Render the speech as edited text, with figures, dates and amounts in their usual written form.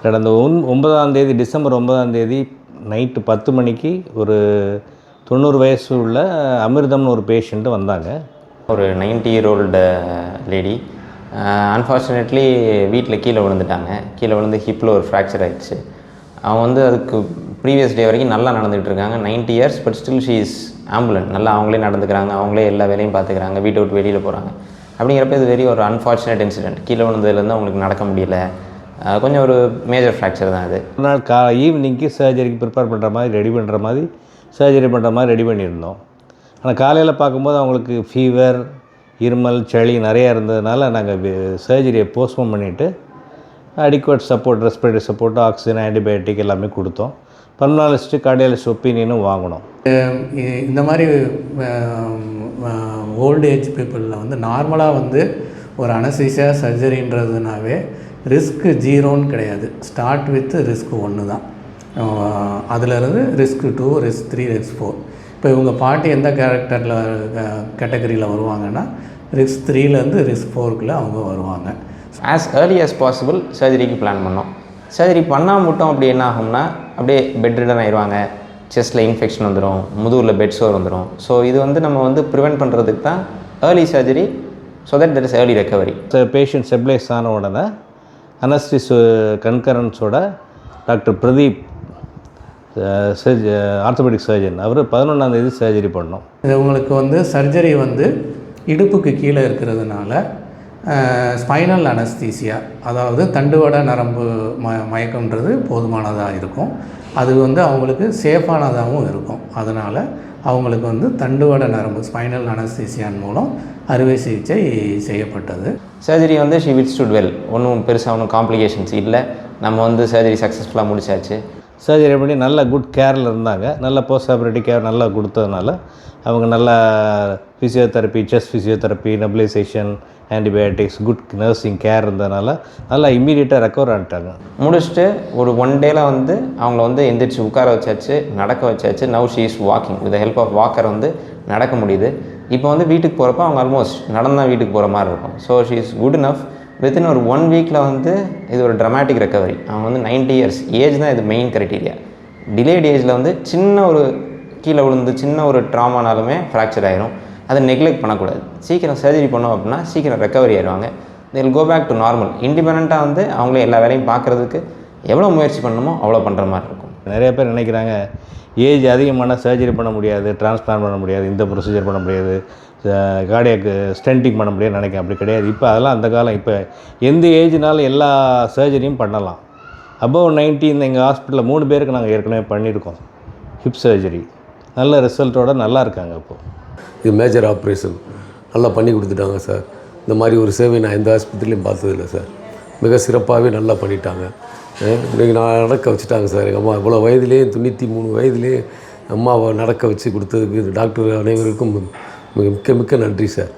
கடந்த 9ஆம் தேதி டிசம்பர் 9ஆம் தேதி நைட்டு 10 மணிக்கு ஒரு 90 வயசு உள்ள அமிர்தம்னு ஒரு பேஷண்ட்டு வந்தாங்க. ஒரு 90 இயர் ஓல்டு லேடி. அன்ஃபார்ச்சுனேட்லி வீட்டில் கீழே விழுந்துட்டாங்க. கீழே விழுந்து ஹிப்பில் ஒரு ஃப்ராக்சர் ஆகிடுச்சு. அவங்க வந்து அதுக்கு ப்ரீவியஸ் டே வரைக்கும் நல்லா நடந்துகிட்டு இருக்காங்க. 90 years but still she is ambulant. நல்லா அவங்களே நடந்துக்கிறாங்க, அவங்களே எல்லா வேலையும் பார்த்துக்கிறாங்க, வீட்டை விட்டு வெளியில் போகிறாங்க. அப்படிங்கிறப்ப இது வெரி ஒரு அன்ஃபார்ச்சுனேட் இன்சிடென்ட். கீழே விழுந்ததுலேருந்து அவங்களுக்கு நடக்க முடியல. கொஞ்சம் ஒரு மேஜர் ஃப்ராக்சர் தான் அது. ஒரு நாள் ஈவினிங்க்கு சர்ஜரிக்கு ப்ரிப்பேர் பண்ணுற மாதிரி ரெடி பண்ணுற மாதிரி சர்ஜரி பண்ணுற மாதிரி ரெடி பண்ணியிருந்தோம். ஆனால் காலையில் பார்க்கும்போது அவங்களுக்கு ஃபீவர், இருமல், சளி நிறையா இருந்ததுனால நாங்கள் சர்ஜரியை போஸ்ட்போன் பண்ணிவிட்டு adequate support, respiratory support, oxygen, antibiotic எல்லாமே கொடுத்தோம். பல்மனாலஜிஸ்ட்டு, கார்டியாலஜிஸ்ட் ஒப்பீனியனும் வாங்கினோம். இந்த மாதிரி ஓல்டு ஏஜ் பீப்புளில் வந்து நார்மலாக வந்து ஒரு அனஸ்தீசியா சர்ஜரின்றதுனாவே ரிஸ்க்கு 0ன்னு கிடையாது. ஸ்டார்ட் வித் ரிஸ்க் 1 தான். அதிலிருந்து ரிஸ்க் 2, ரிஸ்க் 3, ரிஸ்க் 4. இப்போ இவங்க பாட்டி எந்த கேட்டகரியில் வருவாங்கன்னா ரிஸ்க் 3லேருந்து ரிஸ்க் 4க்குள்ளே அவங்க வருவாங்க. ஆஸ் ஏர்லி ஆஸ் பாசிபிள் சர்ஜரிக்கு பிளான் பண்ணோம். சர்ஜரி பண்ணால் மட்டும் அப்படி என்ன ஆகும்னா அப்படியே பெட் ரிடன் ஆயிடுவாங்க, செஸ்ட்டில் இன்ஃபெக்ஷன் வந்துடும், முதுகில் பெட் சோர் வந்துடும். ஸோ இது வந்து நம்ம வந்து ப்ரிவெண்ட் பண்ணுறதுக்கு தான் early surgery, so that there is early recovery. Patient stabilise ஆன உடனே அனஸ்டிஸ் கன்கரன்ஸோட டாக்டர் பிரதீப் ஆர்த்தோபெடிக் சர்ஜன், அவர் 11ஆம் தேதி சர்ஜரி பண்ணோம். இவங்களுக்கு வந்து சர்ஜரி வந்து இடுப்புக்கு கீழே இருக்கிறதுனால ஸ்பைனல் அனஸ்தீசியா, அதாவது தண்டுவட நரம்பு மயக்கம்ன்றது போதுமானதாக இருக்கும். அது வந்து அவங்களுக்கு சேஃபானதாகவும் இருக்கும். அதனால் அவங்களுக்கு வந்து தண்டுவட நரம்பு ஸ்பைனல் அனஸ்தீசியான் மூலம் அறுவை சிகிச்சை செய்யப்பட்டது. சர்ஜரி வந்து ஷி வித்ஸ்டுட் வெல். ஒன்றும் பெருசாக ஒன்றும் காம்ப்ளிகேஷன்ஸ் இல்லை. நம்ம வந்து சர்ஜரி சக்ஸஸ்ஃபுல்லாக முடிச்சாச்சு. சர்ஜரி பண்ணி நல்ல குட் கேரில் இருந்தாங்க. நல்ல போஸ்ட் ஆப்ரேட்டிவ் கேர் நல்லா கொடுத்ததுனால அவங்க நல்லா physiotherapy, chest physiotherapy, nebulisation, antibiotics, good nursing care இருந்ததுனால நல்லா இம்மீடியட்டாக ரெக்கவர் ஆகிட்டாங்க. முடிச்சுட்டு ஒரு 1 டேயில் வந்து அவங்கள வந்து எந்திரிச்சு உட்கார வச்சாச்சு, நடக்க வச்சாச்சு. Now she is walking. With help of walker வந்து நடக்க முடியுது. இப்போ வந்து வீட்டுக்கு போகிறப்ப அவங்க ஆல்மோஸ்ட் நடந்தால் வீட்டுக்கு போகிற மாதிரி இருக்கும். So she is good enough. Within ஒரு 1 வீக்கில் வந்து இது ஒரு ட்ரமாட்டிக் ரெக்கவரி. அவங்க வந்து 90 இயர்ஸ் ஏஜ் தான் இது மெயின் க்ரைட்டீரியா. டிலேட் ஏஜில் வந்து சின்ன ஒரு கீழே விழுந்து சின்ன ஒரு ட்ராமானாலுமே ஃப்ராக்சர் ஆகிரும். அதை நெக்லெக்ட் பண்ணக்கூடாது. சீக்கிரம் சர்ஜரி பண்ணோம் அப்படின்னா சீக்கிரம் ரெக்கவரி ஆயிடுவாங்க. தில் கோ பேக் டு நார்மல். இண்டிபெண்ட்டாக வந்து அவங்களே எல்லா வேலையும் பார்க்குறதுக்கு எவ்வளோ முயற்சி பண்ணணுமோ அவ்வளோ பண்ணுற மாதிரி இருக்கும். நிறைய பேர் நினைக்கிறாங்க ஏஜ் அதிகமான சர்ஜரி பண்ண முடியாது, டிரான்ஸ்பிளான்ட் பண்ண முடியாது, இந்த ப்ரொசீஜர் பண்ண முடியாது, கார்டியாக்கு ஸ்டென்டிங் பண்ண முடியாதுன்னு நினைக்கிறேன். அப்படி கிடையாது. இப்போ அதெல்லாம் அந்த காலம். இப்போ எந்த ஏஜ்னாலும் எல்லா சர்ஜரியும் பண்ணலாம். அபவ் 90 இந்த எங்கள் ஹாஸ்பிட்டலில் 3 பேருக்கு நாங்கள் ஏற்கனவே பண்ணியிருக்கோம் ஹிப் சர்ஜரி. நல்ல ரிசல்ட்டோடு நல்லா இருக்காங்க. இப்போது இது மேஜர் ஆப்ரேஷன் நல்லா பண்ணி கொடுத்துட்டாங்க சார். இந்த மாதிரி ஒரு சேவை நான் எந்த ஆஸ்பத்திரிலையும் பார்த்ததில்லை சார். மிக சிறப்பாகவே நல்லா பண்ணிட்டாங்க. இன்றைக்கி நான் நடக்க வச்சுட்டாங்க சார். எங்கள் அம்மா இவ்வளோ வயதிலே 93 வயதிலே அம்மாவை நடக்க வச்சு கொடுத்ததுக்கு டாக்டர் அனைவருக்கும் மிக்க மிக்க நன்றி சார்.